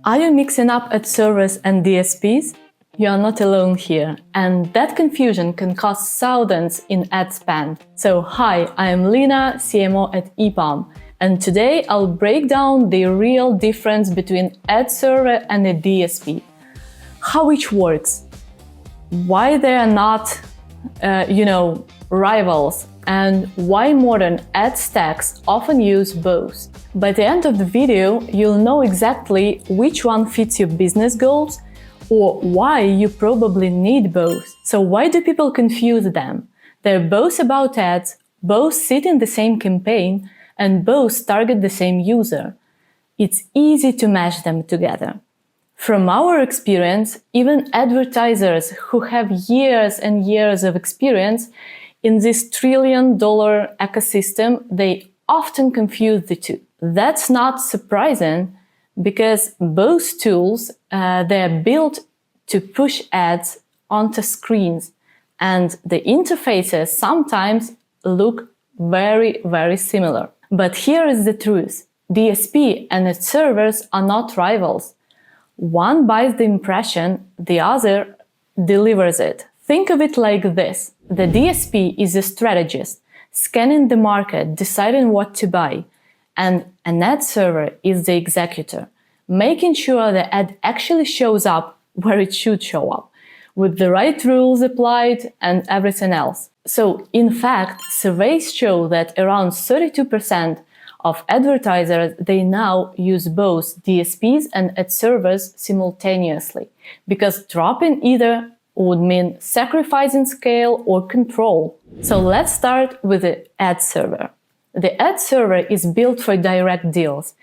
Are you mixing up ad servers and DSPs? You are not alone here, and that confusion can cost thousands in ad spend. So hi, I am Lina, CMO at Epom, and today I'll break down the real difference between ad server and a DSP, how each works, why they are not, rivals, and why modern ad stacks often use both. By the end of the video, you'll know exactly which one fits your business goals or why you probably need both. So why do people confuse them? They're both about ads, both sit in the same campaign, and both target the same user. It's easy to mash them together. From our experience, even advertisers who have years and years of experience in this trillion-dollar ecosystem, they often confuse the two. That's not surprising because both tools, they're built to push ads onto screens, and the interfaces sometimes look very, very similar. But here is the truth. DSP and ad servers are not rivals. One buys the impression, the other delivers it. Think of it like this. The DSP is a strategist, scanning the market, deciding what to buy, and an ad server is the executor, making sure the ad actually shows up where it should show up, with the right rules applied and everything else. So, in fact, surveys show that around 32% of advertisers, they now use both DSPs and ad servers simultaneously, because dropping either would mean sacrificing scale or control. So let's start with the ad server. The ad server is built for direct deals.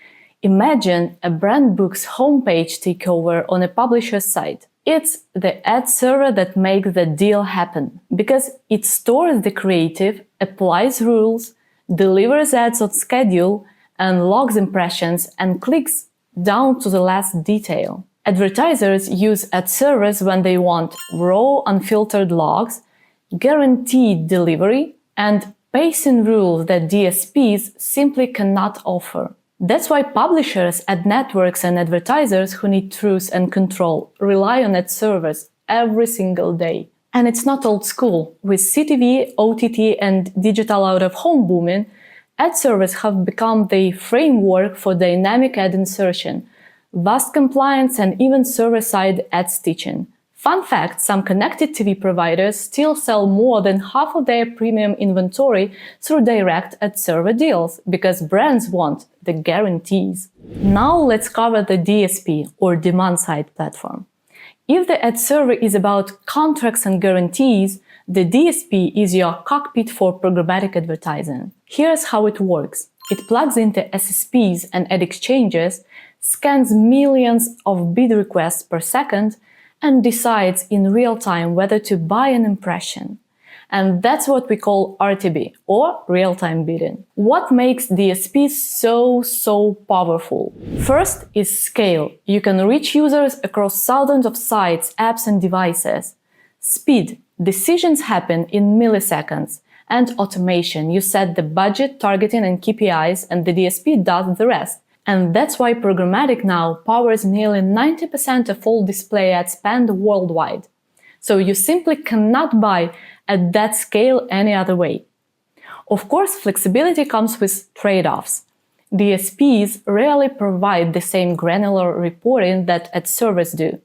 Imagine a brand book's homepage takeover on a publisher's site. It's the ad server that makes the deal happen, because it stores the creative, applies rules, delivers ads on schedule, and logs impressions and clicks down to the last detail. Advertisers use ad servers when they want raw, unfiltered logs, guaranteed delivery, and pacing rules that DSPs simply cannot offer. That's why publishers, ad networks, and advertisers who need truth and control rely on ad servers every single day. And it's not old school. With CTV, OTT, and digital out-of-home booming, ad servers have become the framework for dynamic ad insertion, vast compliance, and even server-side ad stitching. Fun fact, some connected TV providers still sell more than half of their premium inventory through direct ad server deals, because brands want the guarantees. Now let's cover the DSP, or demand-side platform. If the ad server is about contracts and guarantees, the DSP is your cockpit for programmatic advertising. Here's how it works. It plugs into SSPs and ad exchanges, scans millions of bid requests per second, and decides in real time whether to buy an impression. And that's what we call RTB, or real-time bidding. What makes DSPs so powerful? First is scale. You can reach users across thousands of sites, apps, and devices. Speed. Decisions happen in milliseconds. And automation. You set the budget, targeting, and KPIs, and the DSP does the rest. And that's why programmatic now powers nearly 90% of all display ad spend worldwide. So you simply cannot buy at that scale any other way. Of course, flexibility comes with trade-offs. DSPs rarely provide the same granular reporting that ad servers do.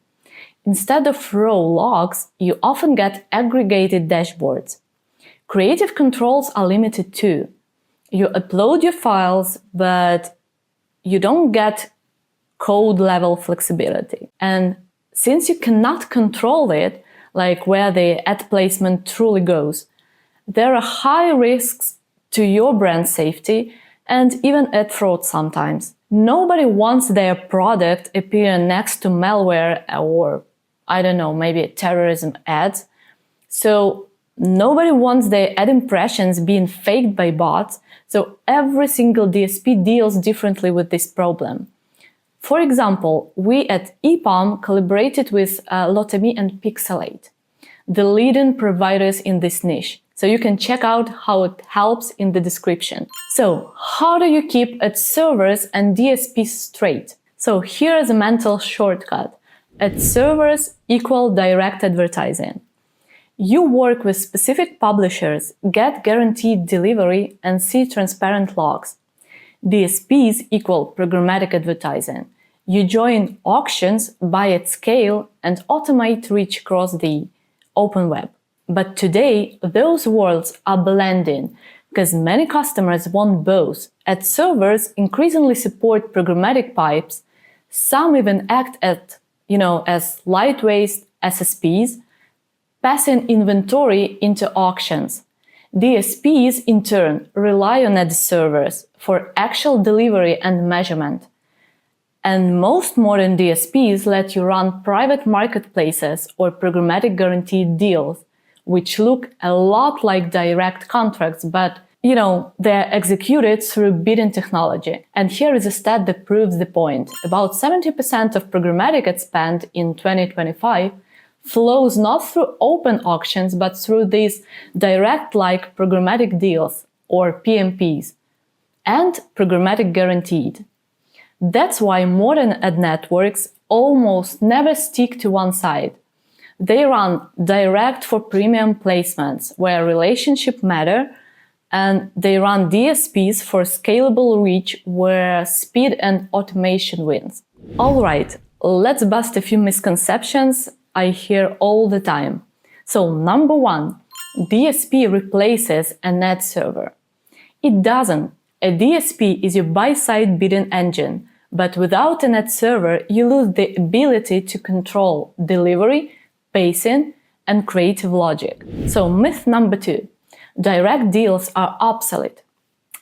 Instead of raw logs, you often get aggregated dashboards. Creative controls are limited too. You upload your files, but you don't get code-level flexibility. And since you cannot control it, like where the ad placement truly goes, there are high risks to your brand safety and even ad fraud sometimes. Nobody wants their product appearing next to malware or, maybe terrorism ads. So nobody wants their ad impressions being faked by bots, so every single DSP deals differently with this problem. For example, we at Epom collaborated with Lotami and Pixelate, the leading providers in this niche. So you can check out how it helps in the description. So how do you keep ad servers and DSPs straight? So here is a mental shortcut. Ad servers equal direct advertising. You work with specific publishers, get guaranteed delivery, and see transparent logs. DSPs equal programmatic advertising. You join auctions, buy at scale, and automate reach across the open web. But today, those worlds are blending because many customers want both. Ad servers increasingly support programmatic pipes. Some even act as lightweight SSPs, passing inventory into auctions. DSPs, in turn, rely on ad servers for actual delivery and measurement. And most modern DSPs let you run private marketplaces or programmatic guaranteed deals, which look a lot like direct contracts, but they're executed through bidding technology. And here is a stat that proves the point. About 70% of programmatic ad spend in 2025 flows not through open auctions, but through these direct-like programmatic deals, or PMPs, and programmatic guaranteed. That's why modern ad networks almost never stick to one side. They run direct for premium placements, where relationships matter, and they run DSPs for scalable reach, where speed and automation wins. All right, let's bust a few misconceptions I hear all the time. So, number one, DSP replaces an ad server. It doesn't. A DSP is your buy-side bidding engine, but without an ad server, you lose the ability to control delivery, pacing, and creative logic. So, myth number two, direct deals are obsolete.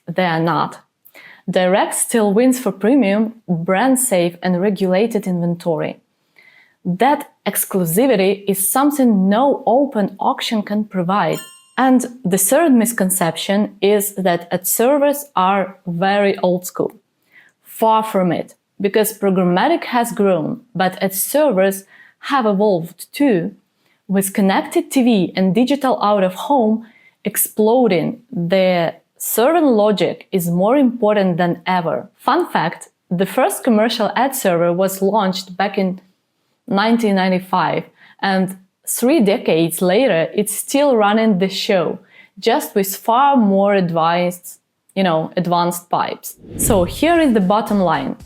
They are not. Direct still wins for premium, brand-safe, and regulated inventory. That exclusivity is something no open auction can provide. And the third misconception is that ad servers are very old school. Far from it, because programmatic has grown, but ad servers have evolved too. With connected TV and digital out-of-home exploding, the server logic is more important than ever. Fun fact, the first commercial ad server was launched back in 1995, and 3 decades later, it's still running the show, just with far more advanced pipes. So here is the bottom line.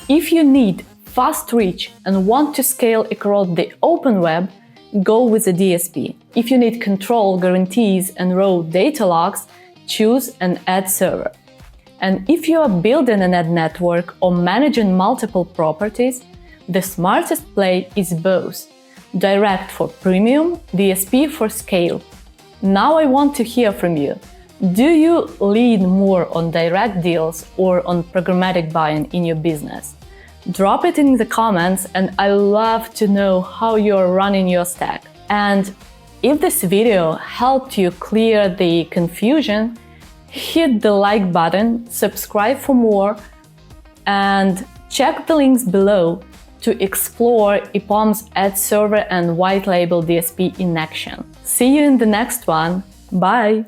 If you need fast reach and want to scale across the open web, go with a DSP. If you need control, guarantees, and raw data logs, choose an ad server. And if you are building an ad network or managing multiple properties, the smartest play is both. Direct for premium, DSP for scale. Now I want to hear from you. Do you lean more on direct deals or on programmatic buying in your business? Drop it in the comments, and I love to know how you're running your stack. And if this video helped you clear the confusion, hit the like button, subscribe for more, and check the links below to explore Epom's ad server and white label DSP in action. See you in the next one. Bye!